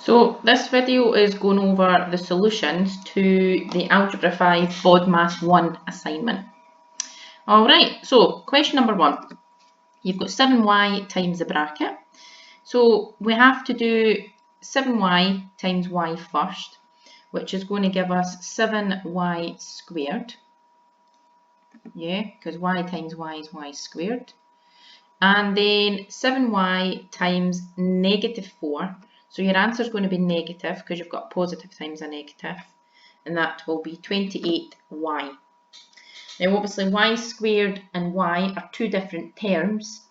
So this video is going over the solutions to the Algebra 5 Bodmas 1 assignment. Alright, so question number 1. You've got 7y times the bracket. So we have to do 7y times y first, which is going to give us 7y squared. Yeah, because y times y is y squared. And then 7y times negative 4. So your answer is going to be negative because you've got positive times a negative, and that will be 28y. Now obviously y squared and y are two different terms,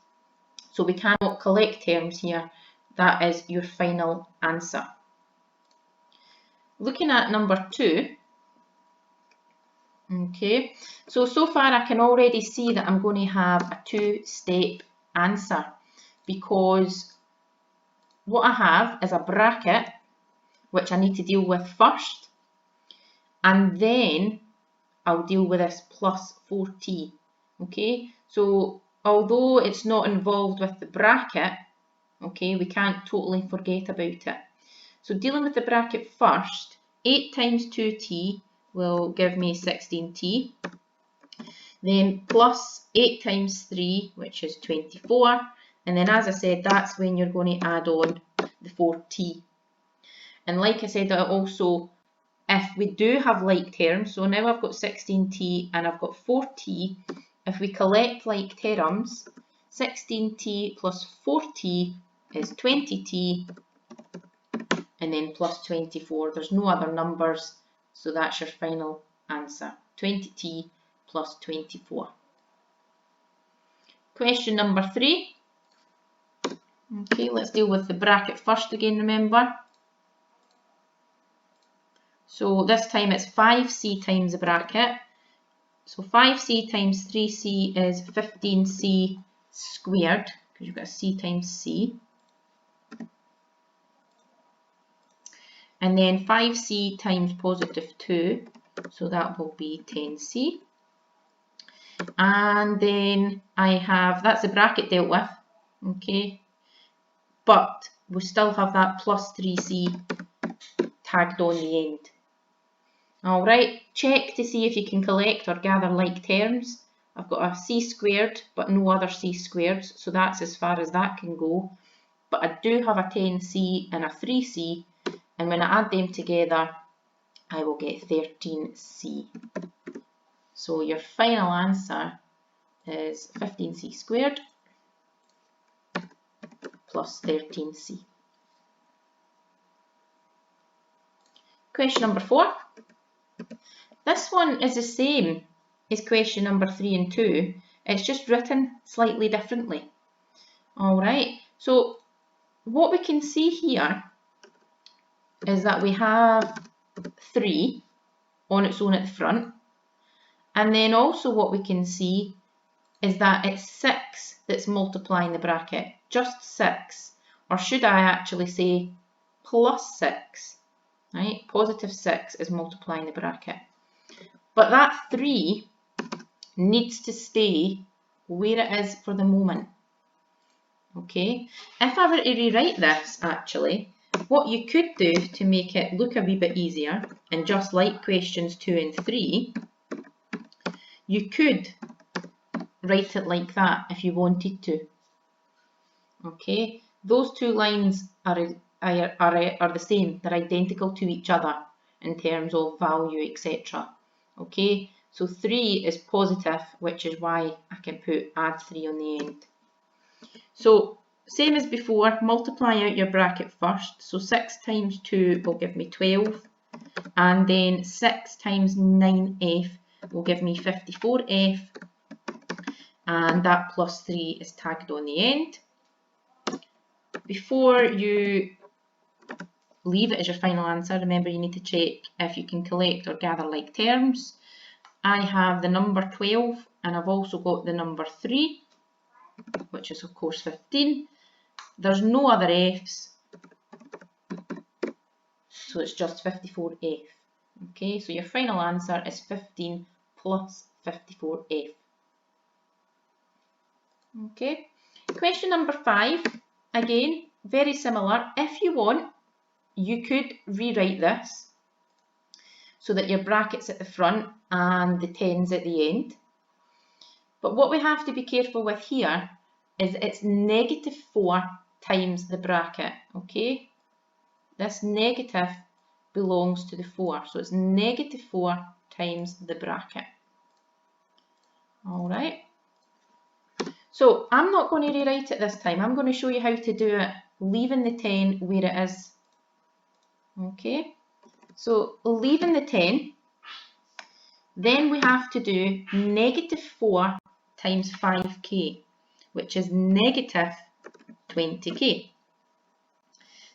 so we cannot collect terms here. That is your final answer. Looking at number 2, okay, so far I can already see that I'm going to have a two-step answer, because what I have is a bracket which I need to deal with first, and then I'll deal with this plus 4t. Okay, so although it's not involved with the bracket, okay, we can't totally forget about it. So dealing with the bracket first, 8 times 2t will give me 16t. Then plus 8 times 3, which is 24. And then, as I said, that's when you're going to add on the 4t. And like I said, also, if we do have like terms, so now I've got 16t and I've got 4t, if we collect like terms, 16t plus 4t is 20t, and then plus 24. There's no other numbers, so that's your final answer, 20t plus 24. Question number 3. Okay, let's deal with the bracket first again, remember. So this time it's 5c times the bracket. So 5c times 3c is 15c squared, because you've got a c times c. And then 5c times positive 2, so that will be 10c. And then I have, that's the bracket dealt with, okay, but we still have that plus 3c tagged on the end. Alright, check to see if you can collect or gather like terms. I've got a c squared but no other c squareds, so that's as far as that can go. But I do have a 10c and a 3c, and when I add them together I will get 13c. So your final answer is 15c squared plus 13c. Question number 4. This one is the same as question number 3 and 2. It's just written slightly differently. Alright, so what we can see here is that we have 3 on its own at the front. And then also what we can see is that it's 6 that's multiplying the bracket, just 6, or should I actually say plus 6, right? Positive 6 is multiplying the bracket. But that 3 needs to stay where it is for the moment. Okay, if I were to rewrite this actually, what you could do to make it look a wee bit easier, and just like questions 2 and 3, you could write it like that if you wanted to. Okay, those two lines are the same, they're identical to each other in terms of value, etc. Okay, so 3 is positive, which is why I can put add 3 on the end. So same as before, multiply out your bracket first. So 6 times 2 will give me 12, and then 6 times 9f will give me 54f, and that plus 3 is tagged on the end. Before you leave it as your final answer, remember you need to check if you can collect or gather like terms. I have the number 12, and I've also got the number 3, which is of course 15. There's no other f's, so it's just 54f. Okay, so your final answer is 15 plus 54f. Okay, question number 5, again, very similar. If you want, you could rewrite this so that your bracket's at the front and the 10's at the end. But what we have to be careful with here is it's -4 times the bracket, okay? This negative belongs to the 4, so it's -4 times the bracket. All right. So I'm not going to rewrite it this time. I'm going to show you how to do it, leaving the 10 where it is. Okay, so leaving the 10, then we have to do -4 times 5k, which is -20k.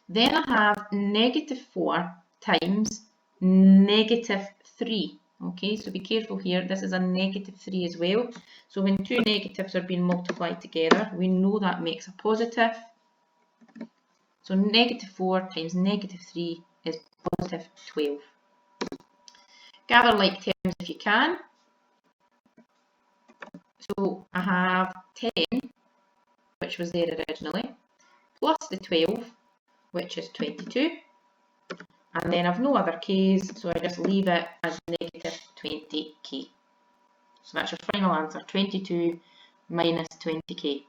Then I have -4 times -3. Okay, so be careful here. This is a -3 as well. So when two negatives are being multiplied together, we know that makes a positive. So -4 times -3 is +12. Gather like terms if you can. So I have 10, which was there originally, plus the 12, which is 22. And then I've no other k's, so I just leave it as -20k. So that's your final answer, 22 minus 20k.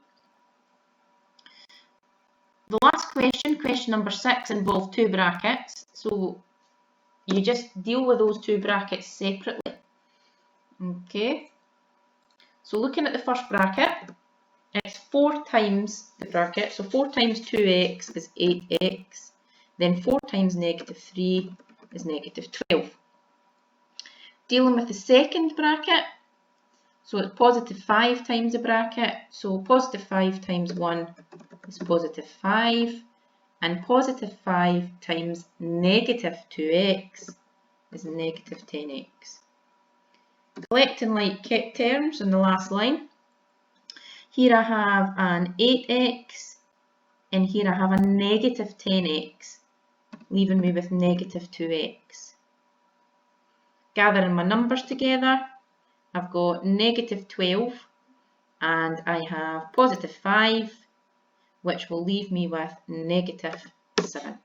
The last question, question number 6, involved two brackets. So you just deal with those two brackets separately. Okay. So looking at the first bracket, it's 4 times the bracket. So 4 times 2x is 8x. Then 4 times -3 is -12. Dealing with the second bracket, so it's +5 times the bracket. So +5 times 1 is +5. And +5 times -2x is -10x. Collecting like terms in the last line. Here I have an 8x, and here I have a -10x, leaving me with -2x. Gathering my numbers together, I've got -12, and I have +5, which will leave me with -7.